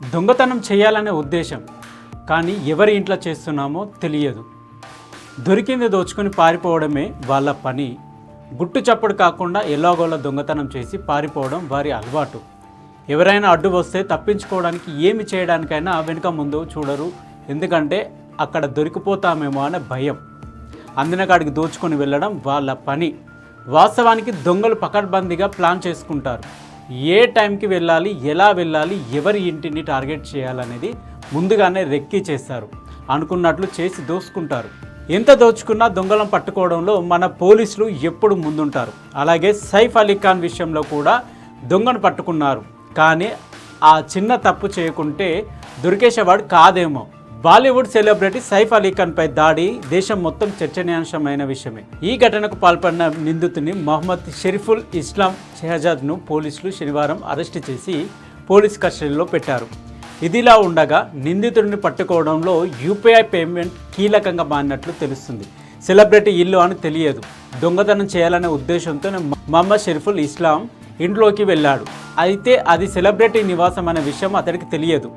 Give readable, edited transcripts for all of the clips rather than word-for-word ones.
దొంగతనం చేయాలనే ఉద్దేశం, కానీ ఎవరి ఇంట్లో చేస్తున్నామో తెలియదు. దొరికింది దోచుకొని పారిపోవడమే వాళ్ళ పని. గుట్టు చప్పుడు కాకుండా ఎలాగోలా దొంగతనం చేసి పారిపోవడం వారి అలవాటు. ఎవరైనా అడ్డు వస్తే తప్పించుకోవడానికి ఏమి చేయడానికైనా వెనుక ముందు చూడరు. ఎందుకంటే అక్కడ దొరికిపోతామేమో అనే భయం. అందిన కాడికి దోచుకొని వెళ్ళడం వాళ్ళ పని. వాస్తవానికి దొంగలు పకడ్బందీగా ప్లాన్ చేసుకుంటారు. ఏ టైంకి వెళ్ళాలి, ఎలా వెళ్ళాలి, ఎవరి ఇంటిని టార్గెట్ చేయాలనేది ముందుగానే రెక్కీ చేస్తారు. అనుకున్నట్లు చేసి దోచుకుంటారు. ఎంత దోచుకున్నా దొంగలను పట్టుకోవడంలో మన పోలీసులు ఎప్పుడు ముందుంటారు. అలాగే సైఫ్ అలీ ఖాన్ విషయంలో కూడా దొంగను పట్టుకున్నారు. కానీ ఆ చిన్న తప్పు చేయకుంటే దొరికేసేవాడు కాదేమో. బాలీవుడ్ సెలబ్రిటీ సైఫ్ అలీ ఖాన్ పై దాడి దేశం మొత్తం చర్చనీయాంశమైన విషయమే. ఈ ఘటనకు పాల్పడిన నిందితుని మొహమ్మద్ షరీఫుల్ ఇస్లాం షెహజాద్ను పోలీసులు శనివారం అరెస్టు చేసి పోలీస్ కస్టడీలో పెట్టారు. ఇదిలా ఉండగా నిందితుడిని పట్టుకోవడంలో యూపీఐ పేమెంట్ కీలకంగా మారినట్లు తెలుస్తుంది. సెలబ్రిటీ ఇల్లు అని తెలియదు. దొంగతనం చేయాలనే ఉద్దేశంతో మొహమ్మద్ షరీఫుల్ ఇస్లాం ఇంట్లోకి వెళ్ళాడు. అయితే అది సెలబ్రిటీ నివాసం అనే విషయం అతడికి తెలియదు.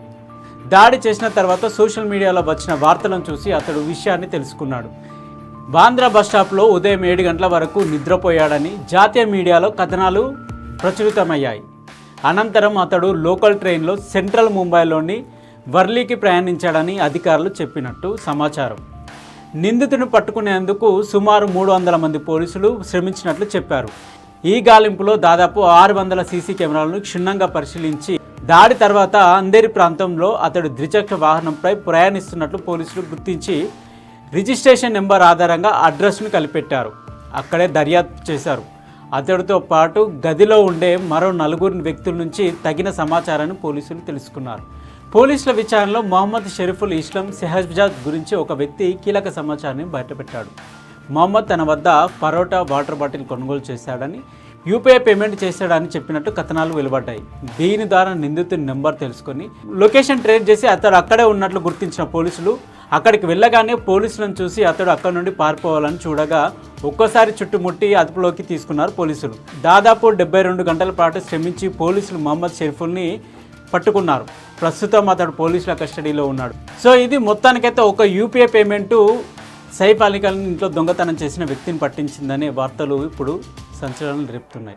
దాడి చేసిన తర్వాత సోషల్ మీడియాలో వచ్చిన వార్తలను చూసి అతడు విషయాన్ని తెలుసుకున్నాడు. బాంద్రా బస్టాప్లో ఉదయం 7 గంటల వరకు నిద్రపోయాడని జాతీయ మీడియాలో కథనాలు ప్రచురితమయ్యాయి. అనంతరం అతడు లోకల్ ట్రైన్లో సెంట్రల్ ముంబైలోని వర్లీకి ప్రయాణించాడని అధికారులు చెప్పినట్టు సమాచారం. నిందితుడిని పట్టుకునేందుకు సుమారు 300 మంది పోలీసులు శ్రమించినట్లు చెప్పారు. ఈ గాలింపులో దాదాపు 600 సీసీ కెమెరాలను క్షుణ్ణంగా పరిశీలించి దాడి తర్వాత అంధేరి ప్రాంతంలో అతడు ద్విచక్ర వాహనంపై ప్రయాణిస్తున్నట్లు పోలీసులు గుర్తించి రిజిస్ట్రేషన్ నెంబర్ ఆధారంగా అడ్రస్ను కలిపెట్టారు. అక్కడే దర్యాప్తు చేశారు. అతడితో పాటు గదిలో ఉండే మరో 4 వ్యక్తుల నుంచి తగిన సమాచారాన్ని పోలీసులు తెలుసుకున్నారు. పోలీసుల విచారణలో మొహమ్మద్ షరీఫుల్ ఇస్లాం షెహజాద్ గురించి ఒక వ్యక్తి కీలక సమాచారాన్ని బయటపెట్టాడు. మొహమ్మద్ తన వద్ద పరోటా, వాటర్ బాటిల్ కొనుగోలు చేశాడని, యూపీఐ పేమెంట్ చేశాడని చెప్పినట్టు కథనాలు వెలువడ్డాయి. దీని ద్వారా నిందితుని నెంబర్ తెలుసుకొని లొకేషన్ ట్రేస్ చేసి అతడు అక్కడే ఉన్నట్లు గుర్తించిన పోలీసులు అక్కడికి వెళ్ళగానే పోలీసులను చూసి అతడు అక్కడి నుండి పారిపోవాలని చూడగా ఒక్కోసారి చుట్టుముట్టి అదుపులోకి తీసుకున్నారు పోలీసులు. దాదాపు 72 గంటల పాటు శ్రమించి పోలీసులు మొహమ్మద్ షరీఫుల్ని పట్టుకున్నారు. ప్రస్తుతం అతడు పోలీసుల కస్టడీలో ఉన్నాడు. సో ఇది మొత్తానికైతే ఒక యూపీఐ పేమెంటు సైఫ్ అలీ ఖాన్ ఇంట్లో దొంగతనం చేసిన వ్యక్తిని పట్టించిందనే వార్తలు ఇప్పుడు సంచలనం రేపుతున్నాయి.